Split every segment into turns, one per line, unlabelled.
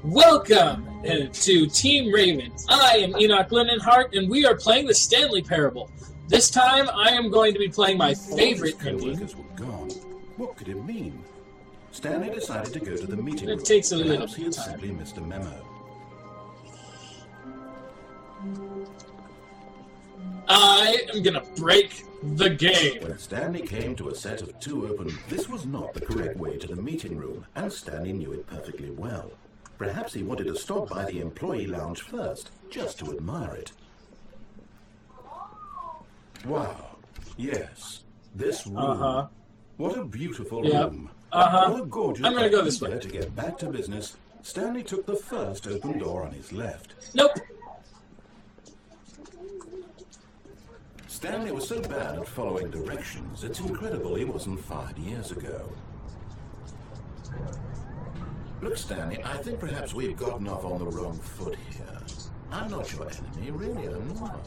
Welcome to Team Raven. I am Enoch Lindenhart, and we are playing the Stanley Parable. This time, I am going to be playing my favorite ending.
Co-workers were gone. What could it mean? Stanley decided to go to the meeting room.
It takes a little
Perhaps he had
time.
simply missed a memo.
I am going to break the game.
When Stanley came to a set of two open, this was not the correct way to the meeting room, and Stanley knew it perfectly well. Perhaps he wanted to stop by the employee lounge first, just to admire it. Wow. Yes. This room. What a beautiful room. What a gorgeous
I'm gonna go this way.
To get back to business, Stanley took the first open door on his left.
Nope.
Stanley was so bad at following directions, it's incredible he wasn't 5 years ago. Look, Stanley, I think perhaps we've gotten off on the wrong foot here. I'm not your enemy, really, I'm not.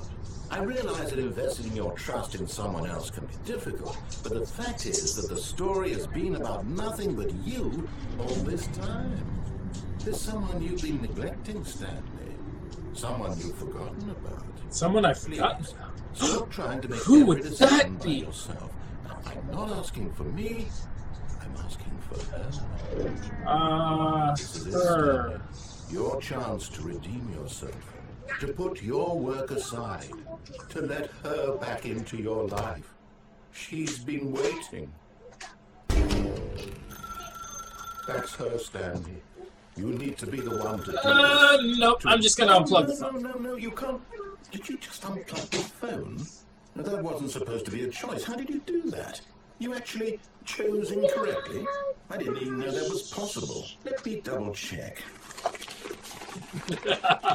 I realize that investing your trust in someone else can be difficult, but the fact is that the story has been about nothing but you all this time. There's someone you've been neglecting, Stanley. Someone you've forgotten about.
Someone I've forgotten about.
Stop trying to make
Who
every
would
decision
that
by
be?
yourself. Now, I'm not asking for me, I'm asking for her. This is it,
Her.
Stanley. Your chance to redeem yourself, to put your work aside, to let her back into your life. She's been waiting. That's her, Stanley. You need to be the one to do this.
Nope. I'm just going to unplug the phone.
No, you can't. Did you just unplug the phone? No, that wasn't supposed to be a choice. How did you do that? You actually chose incorrectly? I didn't even know that was possible. Let me double check.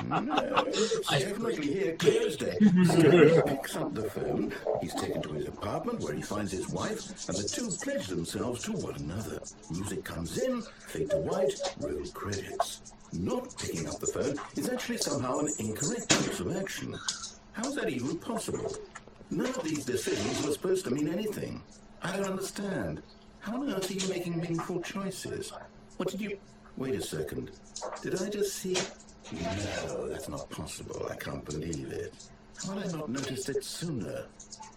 No, it's definitely here Thursday. Stanley picks up the phone. He's taken to his apartment where he finds his wife, and the two pledge themselves to one another. Music comes in, fade to white, roll credits. Not picking up the phone is actually somehow an incorrect course of action. How is that even possible? None of these decisions were supposed to mean anything. I don't understand. How on earth are you making meaningful choices? What did you... Wait a second. Did I just see... No, that's not possible. I can't believe it. How had I not noticed it sooner?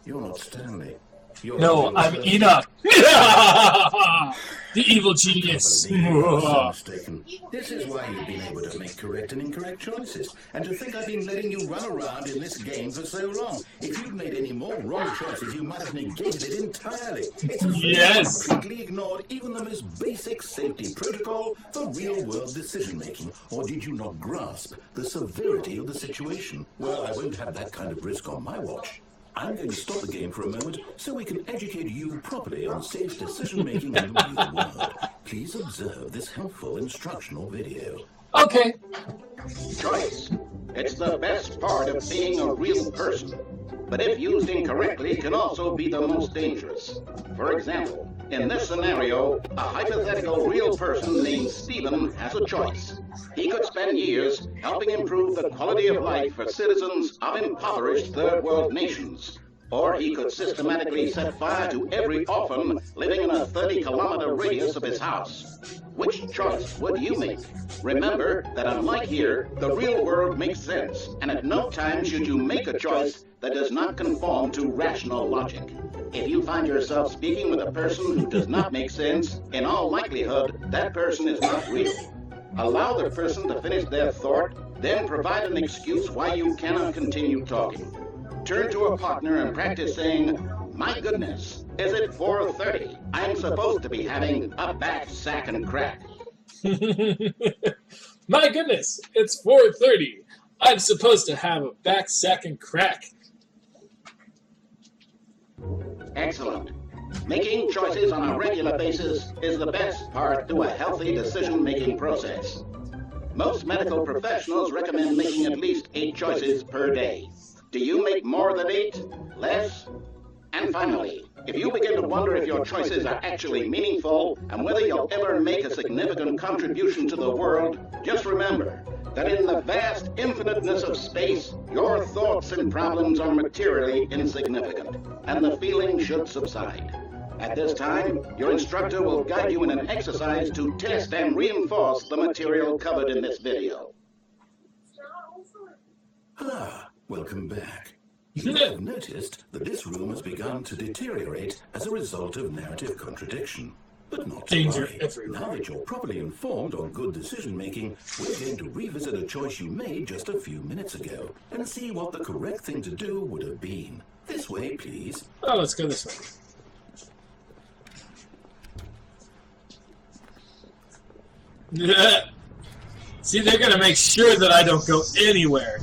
You're not Stanley. You're
No, I'm Enoch. The evil genius.
So mistaken. This is why you've been able to make correct and incorrect choices. And to think I've been letting you run around in this game for so long. If you'd made any more wrong choices, you might have negated it entirely. It's as though
Yes.
you completely ignored even the most basic safety protocol for real-world decision-making. Or did you not grasp the severity of the situation? Well, I won't have that kind of risk on my watch. I'm going to stop the game for a moment so we can educate you properly on safe decision-making in the real world. Please observe this helpful instructional video.
Okay.
Choice. It's the best part of being a real person. But if used incorrectly, can also be the most dangerous. For example, in this scenario, a hypothetical real person named Stephen has a choice. He could spend years helping improve the quality of life for citizens of impoverished third world nations. Or he could systematically set fire to every orphan living in a 30-kilometer radius of his house. Which choice would you make? Remember that unlike here, the real world makes sense, and at no time should you make a choice that does not conform to rational logic. If you find yourself speaking with a person who does not make sense, in all likelihood, that person is not real. Allow the person to finish their thought, then provide an excuse why you cannot continue talking. Turn to a partner and practice saying, "My goodness, is it 4:30? I'm supposed to be having a back sack and crack."
My goodness, it's 4:30. I'm supposed to have a back sack and crack.
Excellent. Making choices on a regular basis is the best part to a healthy decision-making process. Most medical professionals recommend making at least 8 choices per day. Do you make more than 8? Less? And finally, if you begin to wonder if your choices are actually meaningful and whether you'll ever make a significant contribution to the world, just remember that in the vast infiniteness of space, your thoughts and problems are materially insignificant, and the feeling should subside. At this time, your instructor will guide you in an exercise to test and reinforce the material covered in this video.
Ah, welcome back. You have noticed that this room has begun to deteriorate as a result of narrative contradiction. But not to
Danger
worry.
everywhere.
Now that you're properly informed on good decision-making, we're going to revisit a choice you made just a few minutes ago and see what the correct thing to do would have been. This way, please.
Oh, let's go this way. See, they're gonna make sure that I don't go anywhere.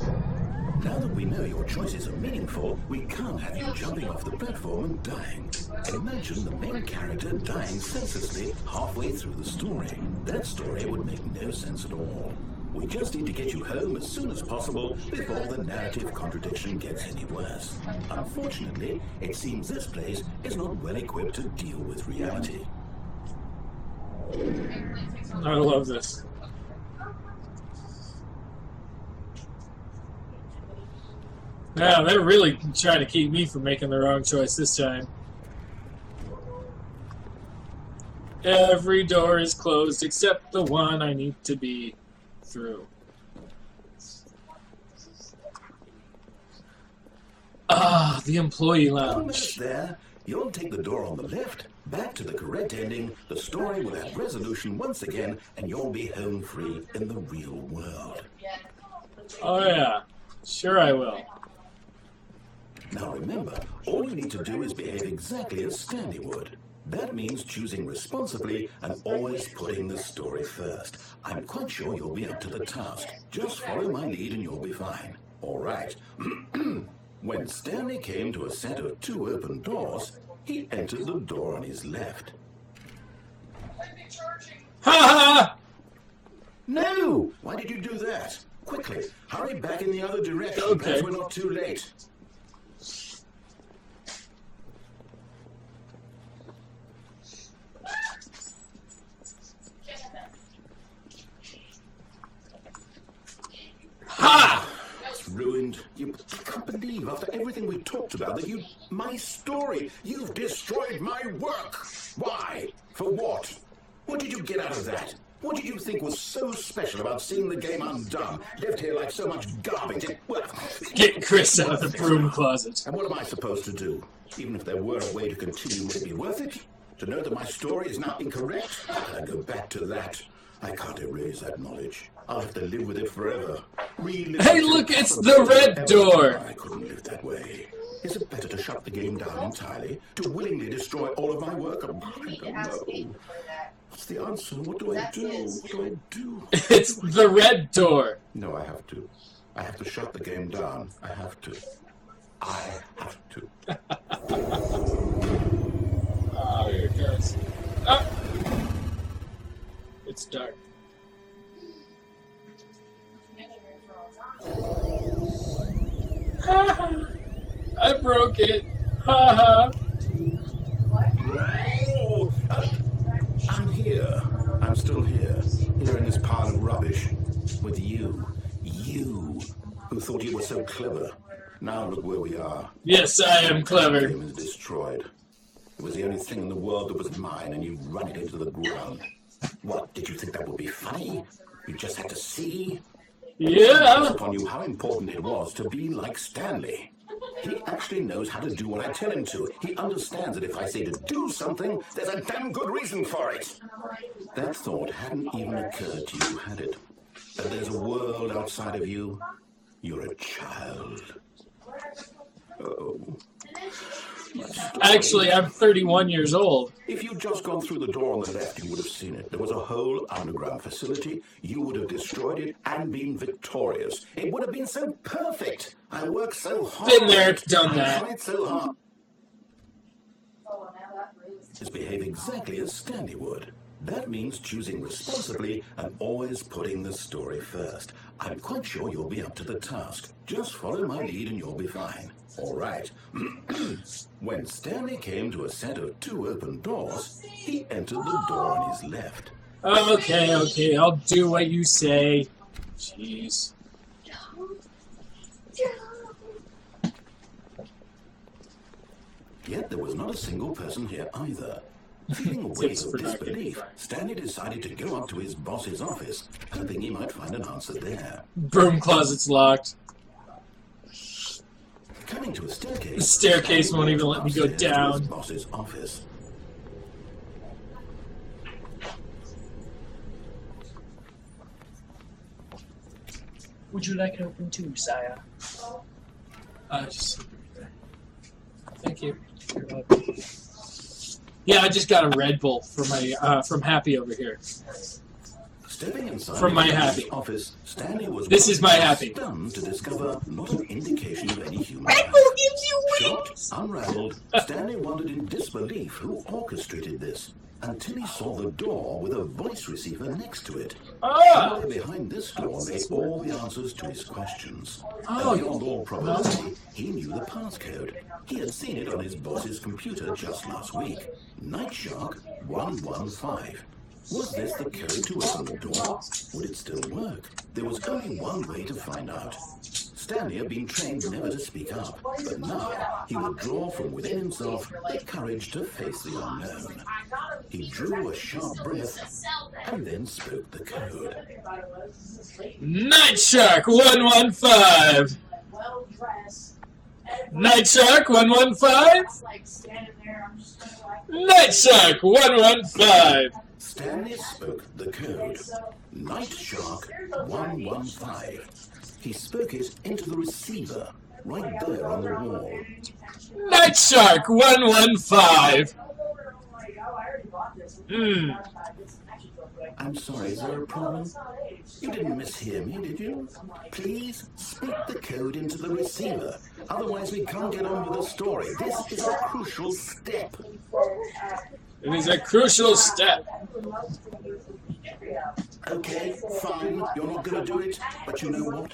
Now that we know your choices are meaningful, we can't have you jumping off the platform and dying. Imagine the main character dying senselessly halfway through the story. That story would make no sense at all. We just need to get you home as soon as possible before the narrative contradiction gets any worse. Unfortunately, it seems this place is not well equipped to deal with reality.
I love this. Yeah, they're really trying to keep me from making the wrong choice this time. Every door is closed except the one I need to be through. Ah, the employee lounge.
Almost there. You'll take the door on the left, back to the correct ending, the story will have resolution once again, and you'll be home free in the real world.
Oh yeah, sure I will.
Now remember, all you need to do is behave exactly as Stanley would. That means choosing responsibly and always putting the story first. I'm quite sure you'll be up to the task. Just follow my lead and you'll be fine. All right. When Stanley came to a set of 2 open doors, he entered the door on his left.
Ha ha!
No! Why did you do that? Quickly, hurry back in the other direction.
Okay.
Perhaps we're not too late.
Ha!
It's ruined. You can't believe, after everything we talked about, that you... My story! You've destroyed my work! Why? For what? What did you get out of that? What did you think was so special about seeing the game undone? Left here like so much garbage.
Get Chris out of the broom closet.
And what am I supposed to do? Even if there were a way to continue, would it be worth it? To know that my story is now incorrect? How can I go back to that? I can't erase that knowledge. I'll have to live with it forever.
Hey, look, it's the red door.
I couldn't live that way. Is it better to shut the game down entirely? To willingly destroy all of my work? I don't know. What's the answer? What do I do? What do I do?
It's the red door.
No, I have to. I have to shut the game down. I have to. I have to.
Oh, here it goes. Ah. It's dark. I broke it. Ha ha.
Oh, I'm here. I'm still here. Here in this pile of rubbish. With you. You, who thought you were so clever. Now look where we are.
Yes, I am
The
clever.
game is destroyed. It was the only thing in the world that was mine, and you've run it into the ground. What, did you think that would be funny? You just had to see?
Yeah.
It's upon you how important it was to be like Stanley. He actually knows how to do what I tell him to. He understands that if I say to do something, there's a damn good reason for it. That thought hadn't even occurred to you, had it? That there's a world outside of you? You're a child. Oh.
Actually, I'm 31 years old.
If you'd just gone through the door on the left, you would have seen it. There was a whole underground facility. You would have destroyed it and been victorious. It would have been so perfect. I worked so hard.
Been there, done
I
that.
tried so hard. Just behave exactly as Stanley would. That means choosing responsibly and always putting the story first. I'm quite sure you'll be up to the task. Just follow my lead and you'll be fine. All right. When Stanley came to a set of 2 open doors, he entered the door on his left.
Okay, okay, I'll do what you say. Jeez.
Yet there was not a single person here either. Feeling a wave of disbelief, Stanley decided to go up to his boss's office, hoping he might find an answer there.
Broom closet's locked.
Coming to a staircase,
The staircase won't even let me go down.
To his boss's office.
Would you like an open tube, sire?
Just thank you. You're welcome. Yeah, I just got a Red Bull for my from Happy over here.
Stepping inside
From my
his
Happy.
office, Stanley was
This is my Happy.
stunned to discover not an indication of any human
Red
life.
Bull gives you
Shocked,
wings!
unraveled, Stanley wondered in disbelief who orchestrated this, until he saw the door with a voice receiver next to it.
Ah!
Somewhere behind this door lay all the answers to his questions.
Oh,
And beyond all probability, he knew the passcode. He had seen it on his boss's computer just last week. Night Shark 115. Was this the code to open the door? Would it still work? There was only one way to find out. Stanley had been trained never to speak up, but now he would draw from within himself the courage to face the unknown. He drew a sharp breath and then spoke the code.
Night Shark 115. Night Shark 115. Night Shark 115.
Stanley spoke the code. Night Shark 115. He spoke it into the receiver, right there on the wall.
Night Shark 115.
I'm sorry, is there a problem? You didn't mishear me, did you? Please speak the code into the receiver. Otherwise we can't get on with the story. This is a crucial step.
It is a crucial step.
Okay, fine, you're not going to do it, but you know what?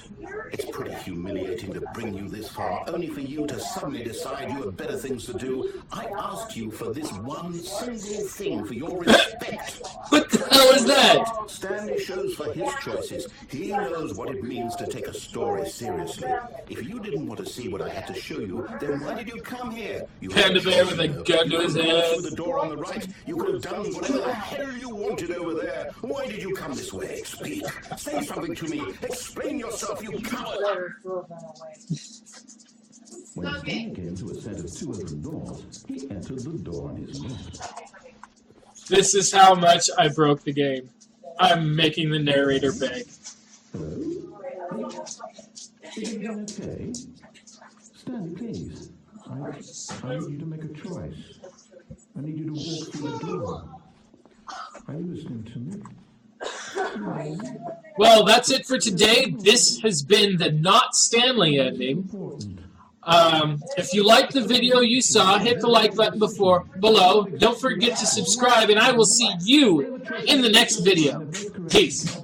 It's pretty humiliating to bring you this far, only for you to suddenly decide you have better things to do. I asked you for this one single thing for your respect.
What the hell is that?
Stanley shows for his choices. He knows what it means to take a story seriously. If you didn't want to see what I had to show you, then why did you come here? You
Panda bear with a gun to his head.
Through the door on the right. You could have done whatever the hell you wanted over there. Why did you come this way? Speak. Say something to me. Explain yourself, you coward. When Stanley came to a set of two open doors, he entered the door on his left.
This is how much I broke the game. I'm making the narrator beg.
Hello? Is everything okay? Stanley, please. I need you to make a choice. I need you to walk through the door. Are you listening to me?
Well, that's it for today. This has been the Not Stanley ending. If you liked the video you saw, hit the like button below. Don't forget to subscribe, and I will see you in the next video. Peace.